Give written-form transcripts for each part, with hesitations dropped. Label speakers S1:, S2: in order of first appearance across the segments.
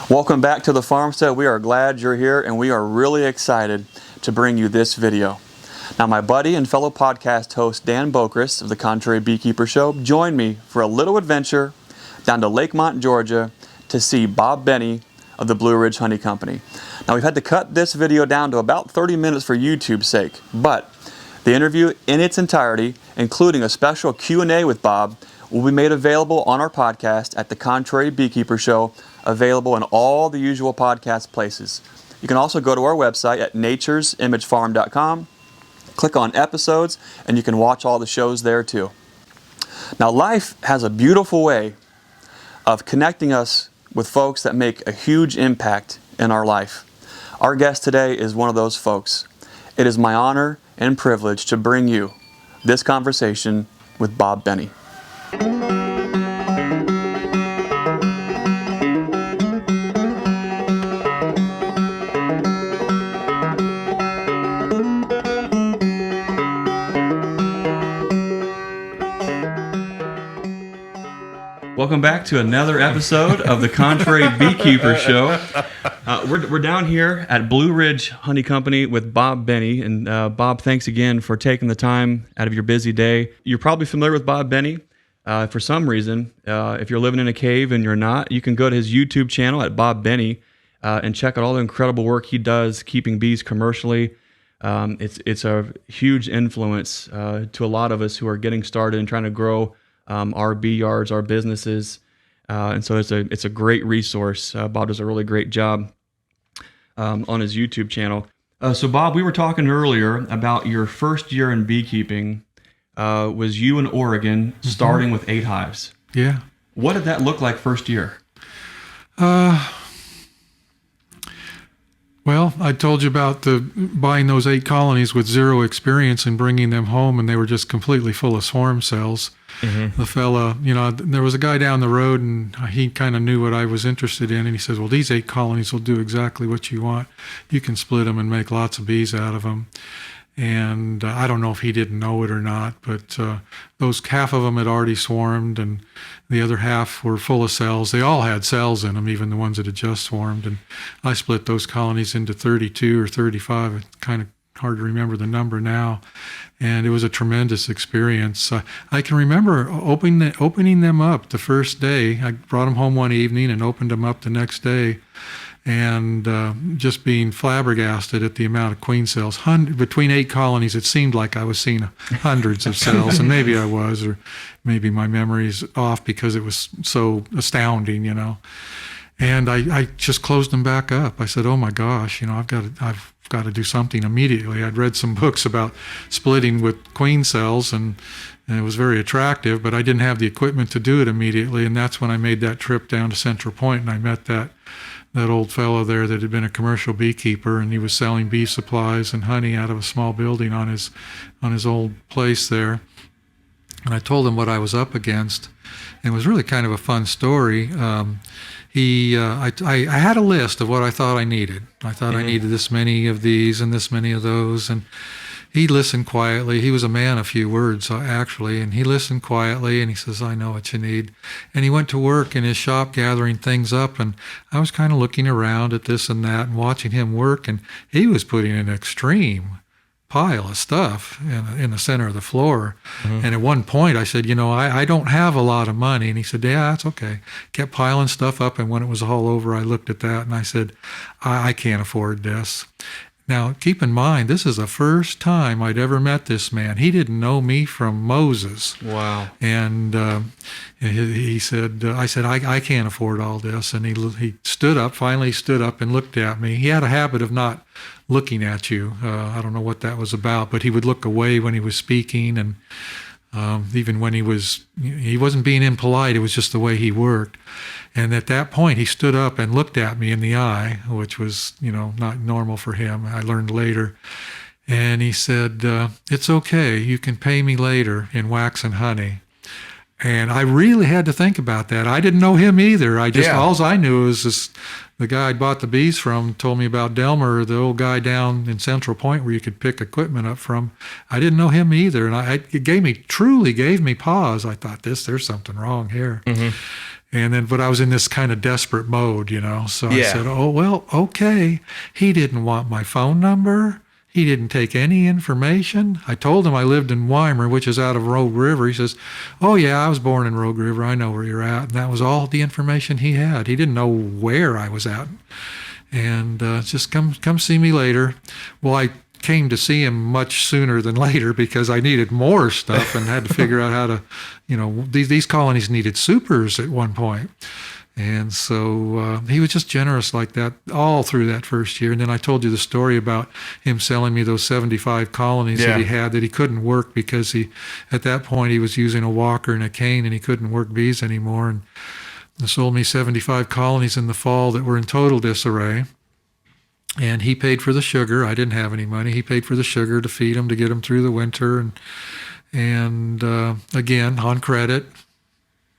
S1: Welcome back to the Farmstead. We are glad you're here, and we are really excited to bring you this video. Now, my buddy and fellow podcast host Dan Bokros of the Contrary Beekeepers Show joined me for a little adventure down to Lakemont, Georgia to see Bob Binnie of the Blue Ridge Honey Company. Now, we've had to cut this video down to about 30 minutes for YouTube's sake, but the interview in its entirety, including a special Q&A with Bob, will be made available on our podcast at the Contrary Beekeepers Show, available in all the usual podcast places. You can also go to our website at naturesimagefarm.com, click on episodes, and you can watch all the shows there too. Now, life has a beautiful way of connecting us with folks that make a huge impact in our life. Our guest today is one of those folks. It is my honor and privilege to bring you this conversation with Bob Binnie. Welcome back to another episode of the Contrary Beekeepers Show. We're down here at Blue Ridge Honey Company with Bob Binnie. And Bob, thanks again for taking the time out of your busy day. You're probably familiar with Bob Binnie for some reason. If you're living in a cave and you're not, you can go to his YouTube channel at Bob Binnie and check out all the incredible work he does keeping bees commercially. It's a huge influence to a lot of us who are getting started and trying to grow our bee yards, our businesses, and so it's a great resource. Bob does a really great job on his YouTube channel. So Bob, we were talking earlier about your first year in beekeeping was you in Oregon, starting with 8 hives.
S2: Yeah.
S1: What did that look like first year?
S2: Well, I told you about buying those 8 colonies with zero experience and bringing them home, and they were just completely full of swarm cells. Mm-hmm. The fella, there was a guy down the road, and he kind of knew what I was interested in, and he says, well, these 8 colonies will do exactly what you want. You can split them and make lots of bees out of them. And I don't know if he didn't know it or not, but those half of them had already swarmed, and the other half were full of cells. They all had cells in them, even the ones that had just swarmed. And I split those colonies into 32 or 35. It's kind of hard to remember the number now. And it was a tremendous experience. I can remember opening them up the first day. I brought them home one evening and opened them up the next day, and just being flabbergasted at the amount of queen cells. Between 8 colonies, it seemed like I was seeing hundreds of cells, and maybe I was, or maybe my memory's off because it was so astounding, And I just closed them back up. I said, oh my gosh, I've got to do something immediately. I'd read some books about splitting with queen cells, and it was very attractive, but I didn't have the equipment to do it immediately. And that's when I made that trip down to Central Point, and I met that old fellow there that had been a commercial beekeeper, and he was selling bee supplies and honey out of a small building on his old place there. And I told him what I was up against, and it was really kind of a fun story. I had a list of what I thought I needed. I thought I needed this many of these and this many of those, and he listened quietly. He was a man of few words, actually, and he listened quietly, and he says, I know what you need. And he went to work in his shop gathering things up, and I was kind of looking around at this and that and watching him work, and he was putting an extreme pile of stuff in the center of the floor. Mm-hmm. And at one point I said, I don't have a lot of money. And he said, yeah, that's okay. Kept piling stuff up, and when it was all over, I looked at that and I said, I can't afford this. Now, keep in mind, this is the first time I'd ever met this man. He didn't know me from Moses.
S1: Wow.
S2: And he said, I said, I can't afford all this. And he finally stood up and looked at me. He had a habit of not looking at you. I don't know what that was about, but he would look away when he was speaking. And even when he wasn't being impolite, it was just the way he worked. And at that point, he stood up and looked at me in the eye, which was, not normal for him. I learned later. And he said, it's okay. You can pay me later in wax and honey. And I really had to think about that. I didn't know him either. All I knew is the guy I bought the bees from told me about Delmer, the old guy down in Central Point where you could pick equipment up from. I didn't know him either. And it truly gave me pause. I thought, there's something wrong here. Mm-hmm. But I was in this kind of desperate mode, So I
S3: Yeah.
S2: said, oh, well, okay. He didn't want my phone number. He didn't take any information. I told him I lived in Weimar, which is out of Rogue River. He says, oh, yeah, I was born in Rogue River. I know where you're at. And that was all the information he had. He didn't know where I was at. And just come see me later. Well, I came to see him much sooner than later because I needed more stuff and had to figure out how to, these colonies needed supers at one point. And so he was just generous like that all through that first year. And then I told you the story about him selling me those 75 colonies that he had that he couldn't work because at that point he was using a walker and a cane and he couldn't work bees anymore. And he sold me 75 colonies in the fall that were in total disarray. And he paid for the sugar. I didn't have any money. He paid for the sugar to feed them, to get them through the winter. And again, on credit,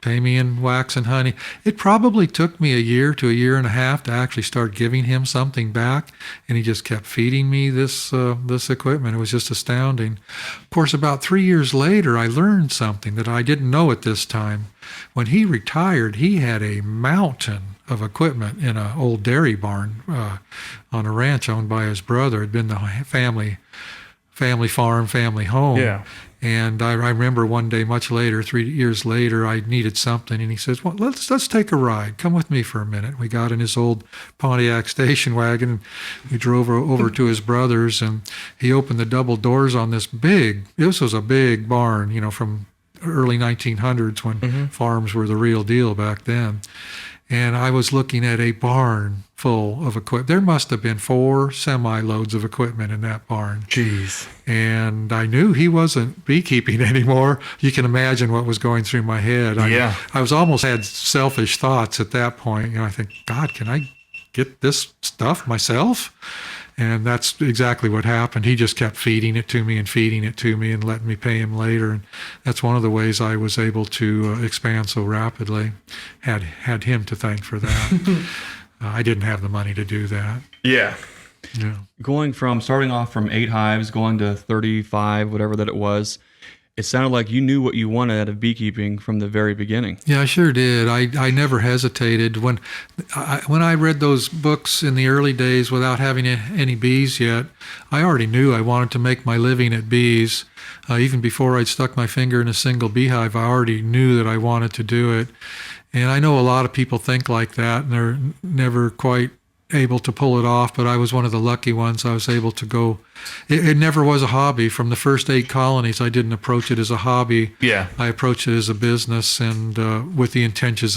S2: pay me in wax and honey. It probably took me a year to a year and a half to actually start giving him something back. And he just kept feeding me this equipment. It was just astounding. Of course, about 3 years later, I learned something that I didn't know at this time. When he retired, he had a mountain of equipment in an old dairy barn on a ranch owned by his brother. It had been the family farm, family home.
S3: Yeah.
S2: And I remember one day, much later, 3 years later, I needed something, and he says, "Well, let's take a ride. Come with me for a minute." We got in his old Pontiac station wagon, and we drove over to his brother's, and he opened the double doors on this was a big barn, from early 1900s when farms were the real deal back then. And I was looking at a barn full of equipment. There must have been 4 semi-loads of equipment in that barn.
S3: Jeez.
S2: And I knew he wasn't beekeeping anymore. You can imagine what was going through my head. I was almost had selfish thoughts at that point. I think, God, can I get this stuff myself? And that's exactly what happened. He just kept feeding it to me and letting me pay him later. And that's one of the ways I was able to expand so rapidly. Had him to thank for that. I didn't have the money to do that.
S3: Yeah.
S2: Yeah.
S1: Starting off from 8 hives, going to 35, whatever that it was, it sounded like you knew what you wanted out of beekeeping from the very beginning.
S2: Yeah, I sure did. I never hesitated. When I read those books in the early days without having any bees yet, I already knew I wanted to make my living at bees. Even before I'd stuck my finger in a single beehive, I already knew that I wanted to do it. And I know a lot of people think like that, and they're never quite able to pull it off, but I was one of the lucky ones. I was able to go. It never was a hobby. From the first 8 colonies, I didn't approach it as a hobby.
S3: Yeah.
S2: I approached it as a business, and with the intentions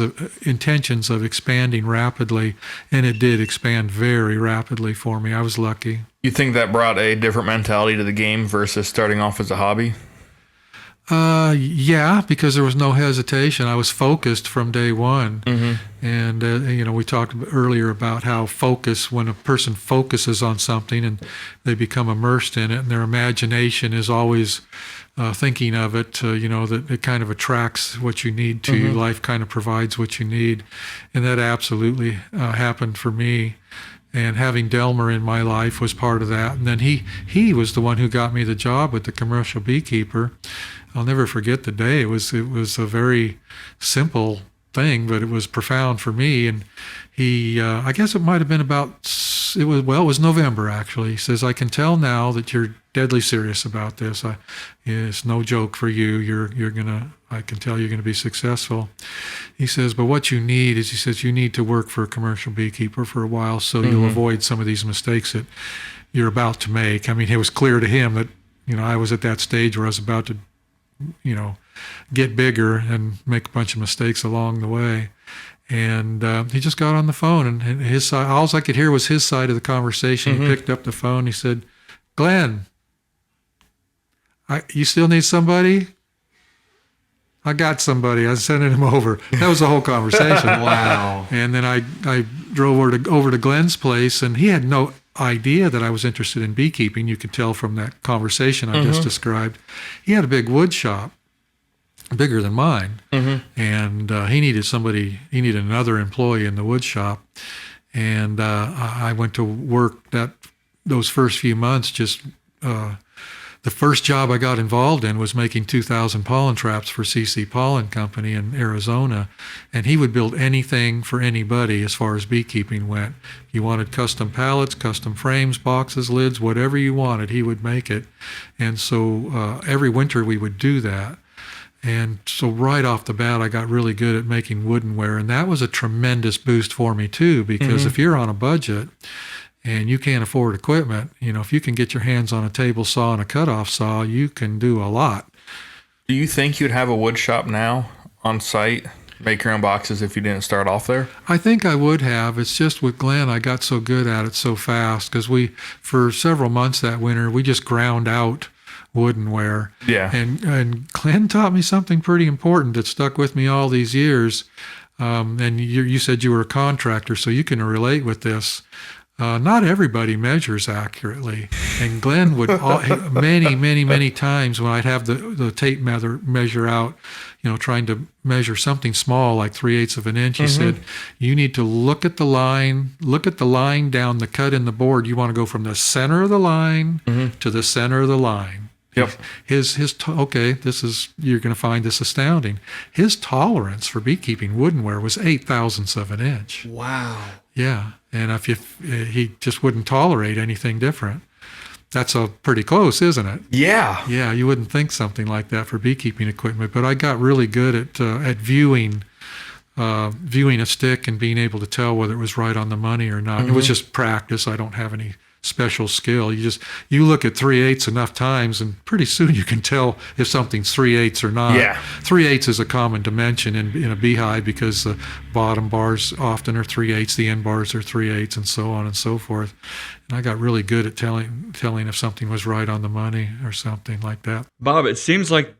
S2: of expanding rapidly, and it did expand very rapidly for me. I was lucky.
S3: You think that brought a different mentality to the game versus starting off as a hobby?
S2: Yeah, because there was no hesitation. I was focused from day one. And, we talked earlier about how when a person focuses on something and they become immersed in it and their imagination is always thinking of it, that it kind of attracts what you need to you. Life kind of provides what you need. And that absolutely happened for me. And having Delmer in my life was part of that. And then he was the one who got me the job with the Commercial Beekeeper. I'll never forget the day. It was a very simple thing, but it was profound for me. And he, I guess it might have been it was November actually. He says, "I can tell now that you're deadly serious about this. It's no joke for you. I can tell you're gonna be successful." He says, "But what you need is," he says, "you need to work for a commercial beekeeper for a while so you'll avoid some of these mistakes that you're about to make." I mean, it was clear to him that, I was at that stage where I was about to, get bigger and make a bunch of mistakes along the way. And he just got on the phone, and his side, all I could hear was his side of the conversation. He picked up the phone. He said, "Glenn, you still need somebody?" "I got somebody. I was sending him over." That was the whole conversation.
S1: Wow.
S2: And then I drove over to Glenn's place, and he had no idea that I was interested in beekeeping. You could tell from that conversation I just described. He had a big wood shop, bigger than mine, and he needed another employee in the wood shop. And I went to work those first few months just The first job I got involved in was making 2,000 pollen traps for CC Pollen Company in Arizona. And he would build anything for anybody as far as beekeeping went. You wanted custom pallets, custom frames, boxes, lids, whatever you wanted, he would make it. And so every winter we would do that. And so right off the bat, I got really good at making woodenware. And that was a tremendous boost for me too, because if you're on a budget and you can't afford equipment, if you can get your hands on a table saw and a cutoff saw, you can do a lot.
S3: Do you think you'd have a wood shop now on site, make your own boxes if you didn't start off there?
S2: I think I would have. It's just with Glenn, I got so good at it so fast because for several months that winter, we just ground out woodenware.
S3: Yeah.
S2: And Glenn taught me something pretty important that stuck with me all these years. And you said you were a contractor, so you can relate with this. Not everybody measures accurately. And Glenn would many times when I'd have the tape measure out, trying to measure something small like 3/8 of an inch, he said, you need to look at the line down the cut in the board. You want to go from the center of the line to the center of the line.
S3: Yep.
S2: You're going to find this astounding. His tolerance for beekeeping woodenware was 0.008 of an inch.
S1: Wow.
S2: Yeah. And he just wouldn't tolerate anything different. That's pretty close, isn't it?
S3: Yeah.
S2: Yeah, you wouldn't think something like that for beekeeping equipment. But I got really good at viewing a stick and being able to tell whether it was right on the money or not. It was just practice. I don't have any special skill. You look at 3/8 enough times, and pretty soon you can tell if something's 3/8 or not.
S3: Yeah.
S2: 3/8 is a common dimension in a beehive because the bottom bars often are 3/8, the end bars are 3/8, and so on and so forth. And I got really good at telling if something was right on the money or something like that.
S1: Bob, it seems like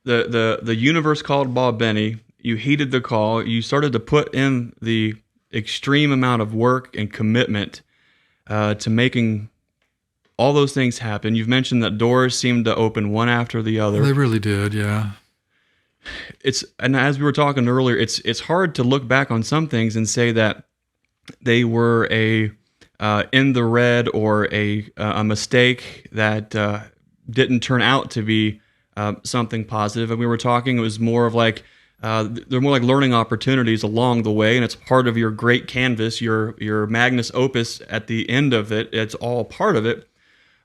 S1: the universe called Bob Binnie. You heeded the call. You started to put in the extreme amount of work and commitment to making all those things happen. You've mentioned that doors seemed to open one after the other.
S2: They really did, yeah.
S1: And as we were talking earlier, it's hard to look back on some things and say that they were in the red or a mistake that didn't turn out to be something positive. And we were talking, it was more of like they're more like learning opportunities along the way, and it's part of your great canvas, your magnus opus at the end of it. It's all part of it.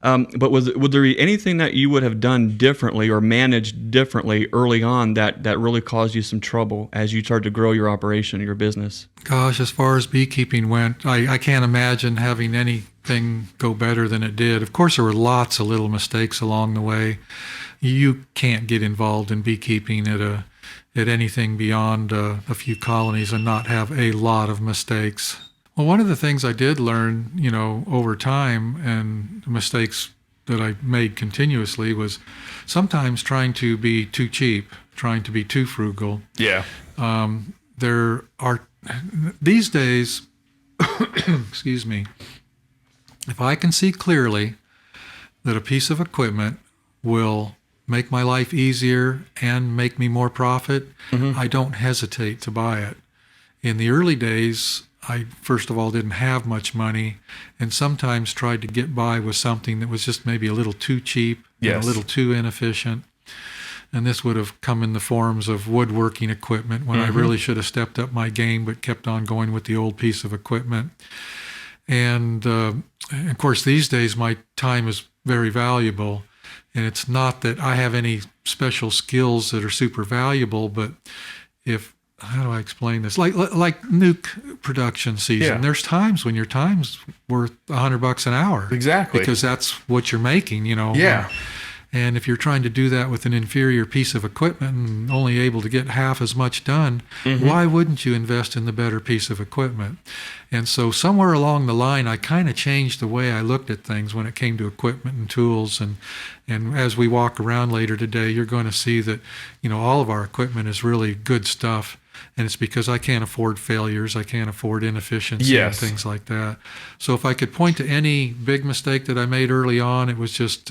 S1: But would there be anything that you would have done differently or managed differently early on that really caused you some trouble as you started to grow your operation, your business?
S2: Gosh, as far as beekeeping went, I can't imagine having anything go better than it did. Of course, there were lots of little mistakes along the way. You can't get involved in beekeeping at anything beyond a few colonies and not have a lot of mistakes. Well, one of the things I did learn, over time, and the mistakes that I made continuously, was sometimes trying to be too cheap, trying to be too frugal.
S3: Yeah.
S2: There are, these days, excuse me, if I can see clearly that a piece of equipment will make my life easier and make me more profit, I don't hesitate to buy it. In the early days, I, first of all, didn't have much money, and sometimes tried to get by with something that was just maybe a little too cheap, and a little too inefficient. And this would have come in the forms of woodworking equipment when I really should have stepped up my game, but kept on going with the old piece of equipment. And of course, these days, my time is very valuable. And it's not that I have any special skills that are super valuable, but how do I explain this? Like nuke production season, there's times when your time's worth $100 an hour.
S3: Exactly.
S2: Because that's what you're making,
S3: Yeah.
S2: And if you're trying to do that with an inferior piece of equipment and only able to get half as much done, why wouldn't you invest in the better piece of equipment? And so somewhere along the line, I kind of changed the way I looked at things when it came to equipment and tools. And as we walk around later today, you're going to see that, all of our equipment is really good stuff. And it's because I can't afford failures. I can't afford inefficiency and things like that. So if I could point to any big mistake that I made early on, it was just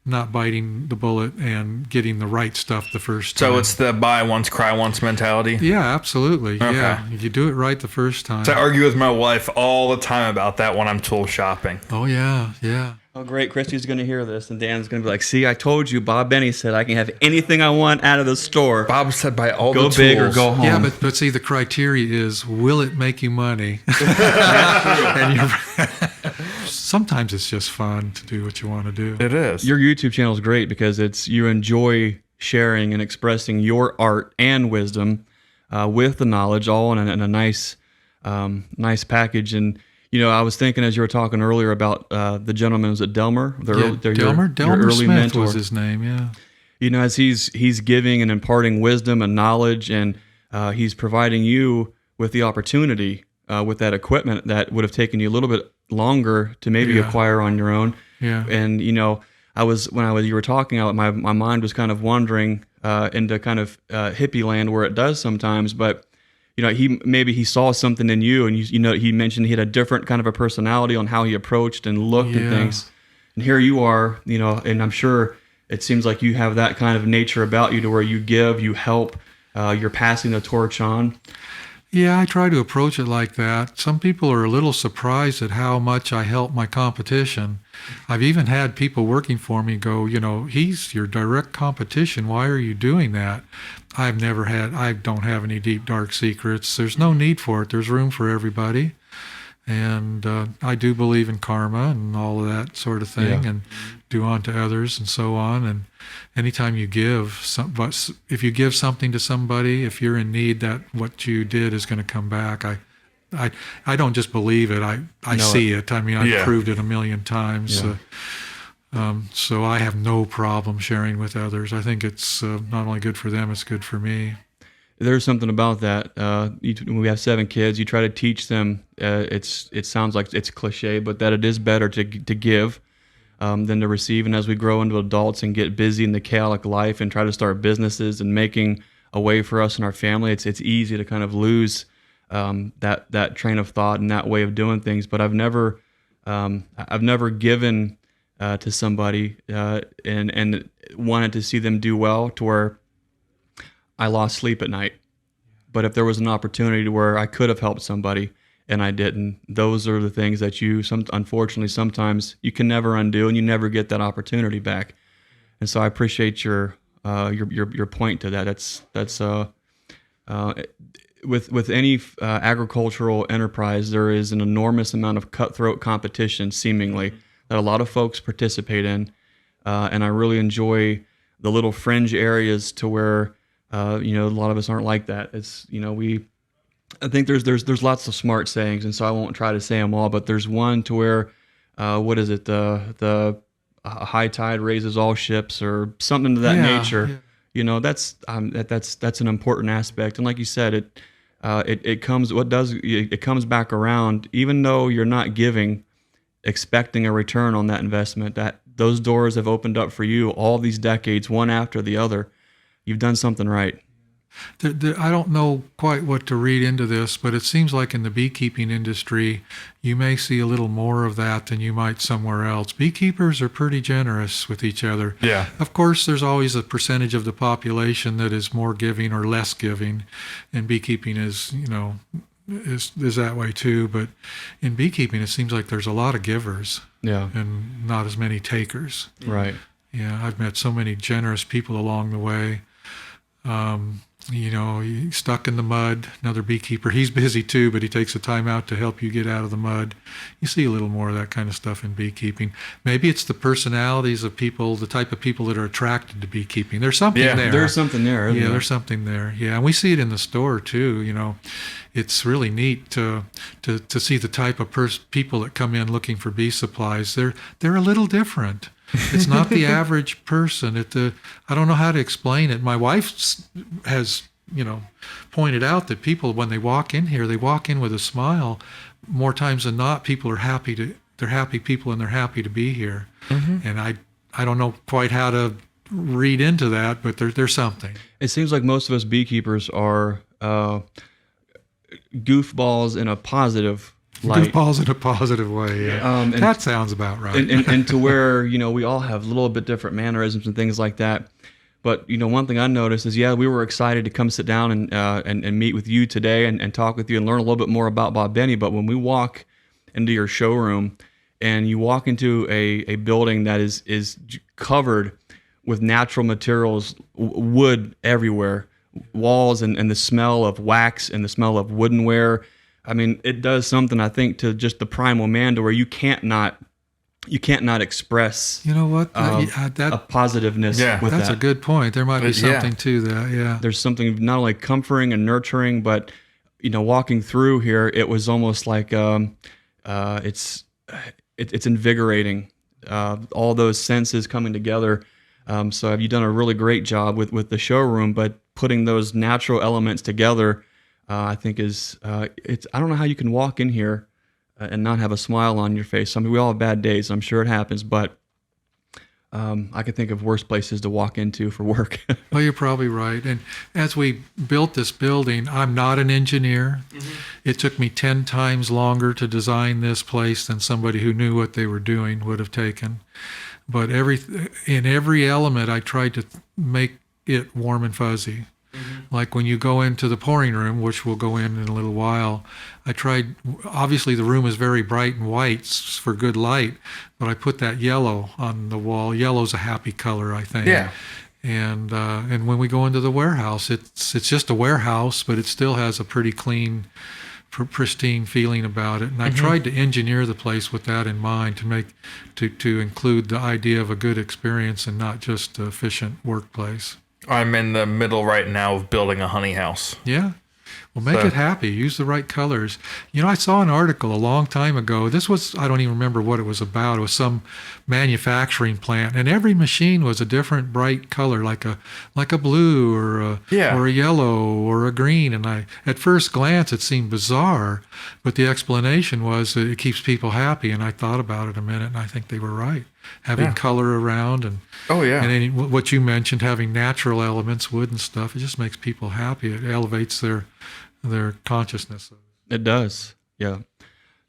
S2: not biting the bullet and getting the right stuff the first time.
S3: So it's the buy once, cry once mentality?
S2: Yeah, absolutely.
S3: Okay.
S2: Yeah, you do it right the first time.
S3: So I argue with my wife all the time about that when I'm tool shopping.
S2: Oh, yeah, yeah.
S1: Oh, great. Christy's going to hear this, and Dan's going to be like, see, I told you, Bob Binnie said I can have anything I want out of the store.
S3: Bob said buy all the
S1: Go
S3: tools.
S1: big or go home.
S2: Yeah, but see, the criteria is, will it make you money? And sometimes it's just fun to do what you want to do.
S3: It is.
S1: Your YouTube channel is great because you enjoy sharing and expressing your art and wisdom with the knowledge, all in a nice package. And I was thinking as you were talking earlier about the gentleman who's at Delmer.
S2: Delmer
S1: early
S2: Smith
S1: mentor.
S2: was his name. Yeah.
S1: As he's giving and imparting wisdom and knowledge, and he's providing you with the opportunity with that equipment that would have taken you a little bit longer to maybe acquire on your own.
S2: Yeah.
S1: And you were talking, my mind was kind of wandering into kind of hippie land where it does sometimes, but he saw something in you, and he mentioned he had a different kind of a personality on how he approached and looked at things. And here you are, and I'm sure it seems like you have that kind of nature about you to where you give, you help, you're passing the torch on.
S2: Yeah, I try to approach it like that. Some people are a little surprised at how much I help my competition. I've even had people working for me go, he's your direct competition. Why are you doing that? I don't have any deep, dark secrets. There's no need for it. There's room for everybody. And I do believe in karma and all of that sort of thing, and do unto others and so on. And anytime you give, if you give something to somebody, if you're in need, that what you did is going to come back. I don't just believe it. I see it. I mean, I've proved it a million times. Yeah. So I have no problem sharing with others. I think it's not only good for them, it's good for me.
S1: There's something about that. When we have 7 kids, you try to teach them. It sounds like it's cliche, but that it is better to give than to receive. And as we grow into adults and get busy in the chaotic life and try to start businesses and making a way for us and our family, it's easy to kind of lose that train of thought and that way of doing things. But I've never given to somebody and wanted to see them do well to where I lost sleep at night. But if there was an opportunity to where I could have helped somebody and I didn't, those are the things that unfortunately sometimes you can never undo, and you never get that opportunity back. And so I appreciate your point to that. That's with any agricultural enterprise, there is an enormous amount of cutthroat competition, seemingly, that a lot of folks participate in, and I really enjoy the little fringe areas to where a lot of us aren't like that. It's I think there's lots of smart sayings, and so I won't try to say them all, but there's one to where what is it, the high tide raises all ships, or something to that nature. Yeah. That's an important aspect, and like you said, it comes back around. Even though you're not giving, expecting a return on that investment, that those doors have opened up for you all these decades, one after the other. You've done something right.
S2: I don't know quite what to read into this, but it seems like in the beekeeping industry, you may see a little more of that than you might somewhere else. Beekeepers are pretty generous with each other.
S3: Yeah.
S2: Of course, there's always a percentage of the population that is more giving or less giving, and beekeeping is that way too. But in beekeeping, it seems like there's a lot of givers, and not as many takers.
S1: Right.
S2: Yeah, I've met so many generous people along the way. He's stuck in the mud, another beekeeper. He's busy too, but he takes the time out to help you get out of the mud. You see a little more of that kind of stuff in beekeeping. Maybe it's the personalities of people, the type of people that are attracted to beekeeping. There's something there.
S1: There's something there.
S2: Yeah, there's something there. Yeah, and we see it in the store too. It's really neat to see the type of people that come in looking for bee supplies. They're a little different. It's not the average person. I don't know how to explain it. My wife has, pointed out that people, when they walk in here, they walk in with a smile. More times than not, people are they're happy people, and they're happy to be here. Mm-hmm. And I don't know quite how to read into that, but there's something.
S1: It seems like most of us beekeepers are goofballs in a positive light.
S2: Goofballs in a positive way, yeah. That sounds about right.
S1: And to where, we all have a little bit different mannerisms and things like that. But, one thing I noticed is, we were excited to come sit down and meet with you today and talk with you and learn a little bit more about Bob Binnie. But when we walk into your showroom and you walk into a building that is covered with natural materials, wood everywhere, walls, and the smell of wax and the smell of woodenware. I mean, it does something, I think, to just the primal man to where you can't not express.
S2: You know what?
S1: A positiveness with
S2: that's
S1: that.
S2: a good point. There might be something to that. Yeah.
S1: There's something not only comforting and nurturing, but walking through here, it was almost like it's invigorating. All those senses coming together. So you've done a really great job with the showroom, but putting those natural elements together, I think is it's. I don't know how you can walk in here and not have a smile on your face. I mean, we all have bad days. I'm sure it happens, but I can think of worse places to walk into for work.
S2: Well, you're probably right. And as we built this building, I'm not an engineer. Mm-hmm. It took me 10 times longer to design this place than somebody who knew what they were doing would have taken. But in every element, I tried to make it warm and fuzzy. Mm-hmm. Like when you go into the pouring room, which we'll go in a little while, obviously the room is very bright and white for good light, but I put that yellow on the wall. Yellow's a happy color, I think.
S3: Yeah.
S2: And when we go into the warehouse, it's just a warehouse, but it still has a pretty clean, pristine feeling about it. And I tried to engineer the place with that in mind to include the idea of a good experience and not just an efficient workplace.
S3: I'm in the middle right now of building a honey house.
S2: Yeah. Well, make it happy. Use the right colors. I saw an article a long time ago. I don't even remember what it was about. It was some manufacturing plant, and every machine was a different bright color, like a blue or a yellow or a green. And at first glance, it seemed bizarre, but the explanation was that it keeps people happy. And I thought about it a minute, and I think they were right. Having color around and what you mentioned, having natural elements, wood and stuff, it just makes people happy. It elevates their consciousness.
S1: It does. Yeah.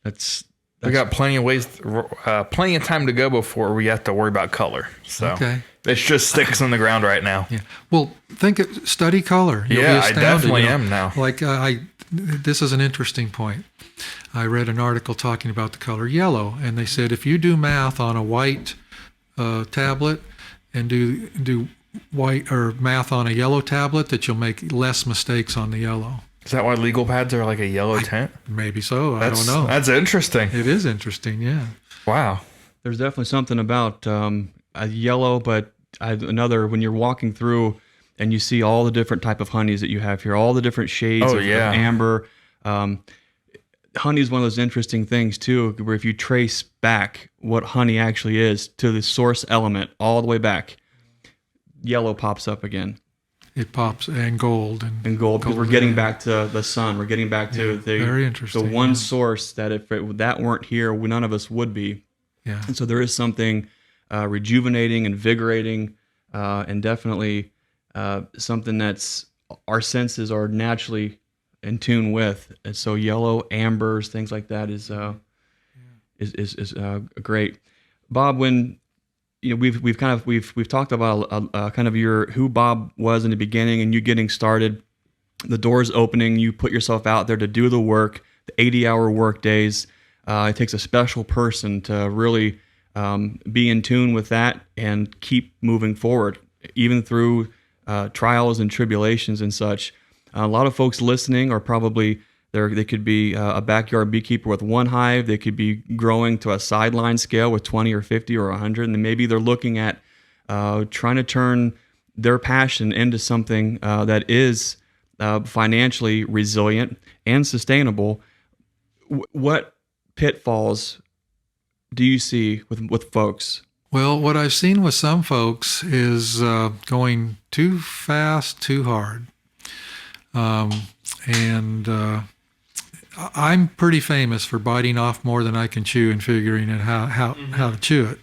S1: That's
S3: we got plenty of time to go before we have to worry about color. So it's just sticks on the ground right now.
S2: Yeah. Well, study color. You'll be astounded.
S3: I definitely am now.
S2: Like this is an interesting point. I read an article talking about the color yellow, and they said if you do math on a white tablet and do white or math on a yellow tablet, that you'll make less mistakes on the yellow.
S3: Is that why legal pads are like a yellow tint?
S2: Maybe so. I don't know.
S3: That's interesting.
S2: It is interesting, yeah.
S3: Wow.
S1: There's definitely something about a yellow, but another when you're walking through and you see all the different type of honeys that you have here, all the different shades of amber. Honey is one of those interesting things too, where if you trace back what honey actually is to the source element all the way back, yellow pops up again.
S2: It pops, and gold.
S1: And gold, because we're getting back to the sun. We're getting back to
S2: very interesting,
S1: the one source that if that weren't here, none of us would be.
S2: Yeah.
S1: And so there is something rejuvenating, invigorating, and definitely something that's our senses are naturally in tune with. And so yellow, ambers, things like that is great. Bob, when we've talked about kind of who Bob was in the beginning and you getting started, the doors opening, you put yourself out there to do the work, the 80-hour work days. It takes a special person to really be in tune with that and keep moving forward, even through trials and tribulations and such. A lot of folks listening are probably they could be a backyard beekeeper with one hive. They could be growing to a sideline scale with 20 or 50 or 100, and maybe they're looking at trying to turn their passion into something that is financially resilient and sustainable. What pitfalls do you see with folks?
S2: Well, what I've seen with some folks is going too fast, too hard. I'm pretty famous for biting off more than I can chew and figuring out how to chew it.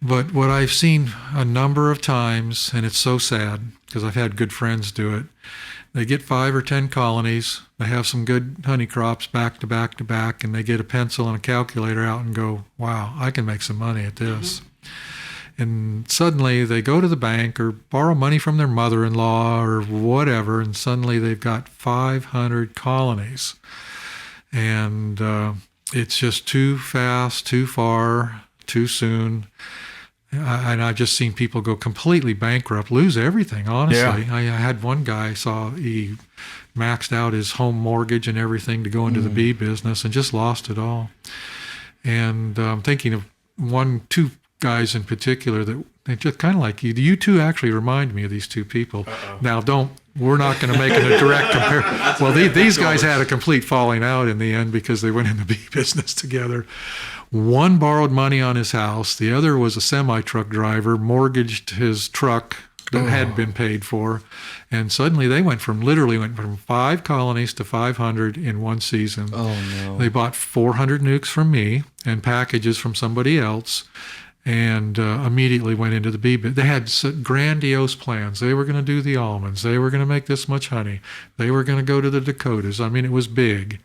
S2: But what I've seen a number of times, and it's so sad because I've had good friends do it, they get 5 or 10 colonies, they have some good honey crops back to back to back, and they get a pencil and a calculator out and go, wow, I can make some money at this. And suddenly they go to the bank or borrow money from their mother-in-law or whatever, and suddenly they've got 500 colonies. And it's just too fast, too far, too soon. And I've just seen people go completely bankrupt, lose everything, honestly.
S3: Yeah.
S2: I had one guy, he maxed out his home mortgage and everything to go into the bee business and just lost it all. And I'm thinking of two guys in particular that they just kind of like you. You two actually remind me of these two people. Now, we're not going to make it a direct comparison. Well, these guys had a complete falling out in the end because they went in the bee business together. One borrowed money on his house. The other was a semi-truck driver, mortgaged his truck that had been paid for. And suddenly they went from 5 colonies to 500 in one season.
S1: Oh, no.
S2: They bought 400 Nucs from me and packages from somebody else, and immediately went into the bee business. They had grandiose plans. They were going to do the almonds. They were going to make this much honey. They were going to go to the Dakotas. I mean, it was big.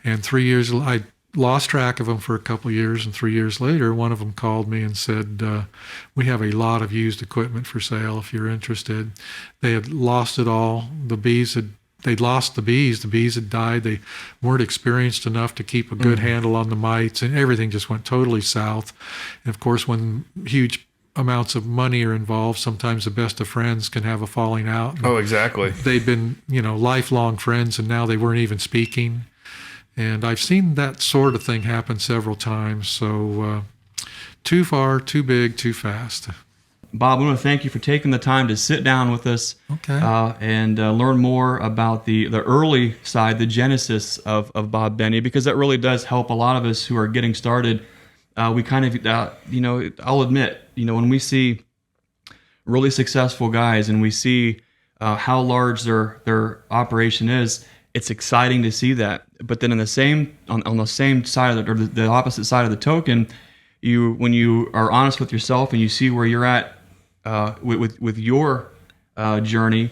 S2: And 3 years, I lost track of them for a couple of years, and 3 years later, one of them called me and said, we have a lot of used equipment for sale if you're interested. They had lost it all. They'd lost the bees. The bees had died. They weren't experienced enough to keep a good handle on the mites, and everything just went totally south. And of course, when huge amounts of money are involved, sometimes the best of friends can have a falling out.
S3: Oh, exactly.
S2: They'd been, lifelong friends, and now they weren't even speaking. And I've seen that sort of thing happen several times. So too far, too big, too fast.
S1: Bob, I want to thank you for taking the time to sit down with us and learn more about the early side, the genesis of Bob Binnie, because that really does help a lot of us who are getting started. We kind of, I'll admit, when we see really successful guys and we see how large their operation is, it's exciting to see that. But then on the same side of the opposite side of the token, when you are honest with yourself and you see where you're at with your journey,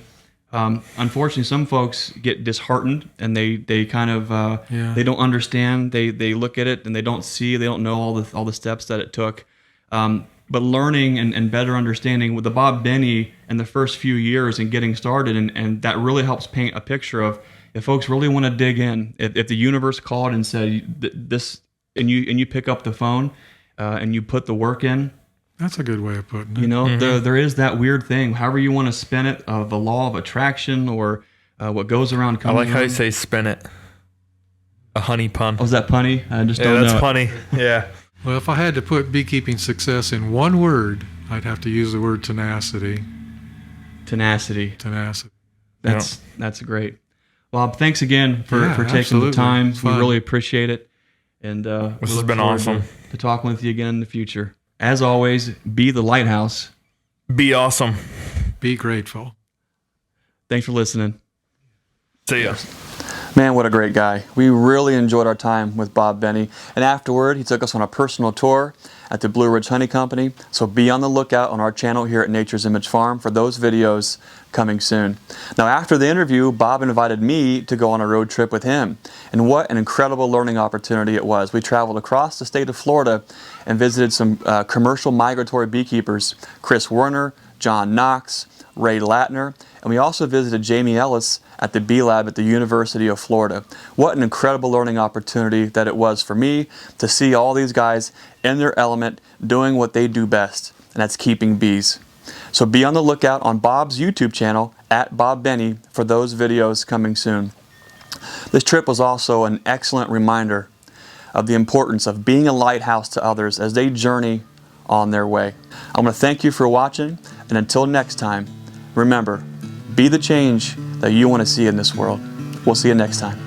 S1: unfortunately, some folks get disheartened and they kind of they don't understand. They look at it and they don't know all the steps that it took. But learning and better understanding with the Bob Binnie in the first few years and getting started, and that really helps paint a picture of, if folks really want to dig in, if the universe called and said this, and you pick up the phone and you put the work in.
S2: That's a good way of putting it.
S1: There is that weird thing, however you want to spin it, of the law of attraction or what goes around comes around.
S3: I like how you say spin it. A honey pun.
S1: Oh, is that punny? I just don't know.
S3: Yeah, that's punny. Yeah.
S2: Well, if I had to put beekeeping success in one word, I'd have to use the word tenacity.
S1: Tenacity. That's great. Bob, thanks again for taking the time. We really appreciate it. And
S3: this has been awesome.
S1: To talking with you again in the future. As always, be the lighthouse.
S3: Be awesome.
S2: Be grateful.
S1: Thanks for listening.
S3: See ya.
S1: Man, what a great guy. We really enjoyed our time with Bob Binnie. And afterward, he took us on a personal tour at the Blue Ridge Honey Company. So be on the lookout on our channel here at Nature's Image Farm for those videos coming soon. Now, after the interview, Bob invited me to go on a road trip with him. And what an incredible learning opportunity it was. We traveled across the state of Florida and visited some commercial migratory beekeepers, Chris Werner, John Nucs, Ray Latner, and we also visited Jamie Ellis at the Bee Lab at the University of Florida. What an incredible learning opportunity that it was for me to see all these guys in their element doing what they do best, and that's keeping bees. So be on the lookout on Bob's YouTube channel at Bob Binnie for those videos coming soon. This trip was also an excellent reminder of the importance of being a lighthouse to others as they journey on their way. I want to thank you for watching, and until next time, remember, be the change that you want to see in this world. We'll see you next time.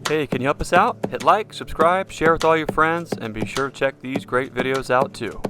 S1: Hey, can you help us out? Hit like, subscribe, share with all your friends, and be sure to check these great videos out too.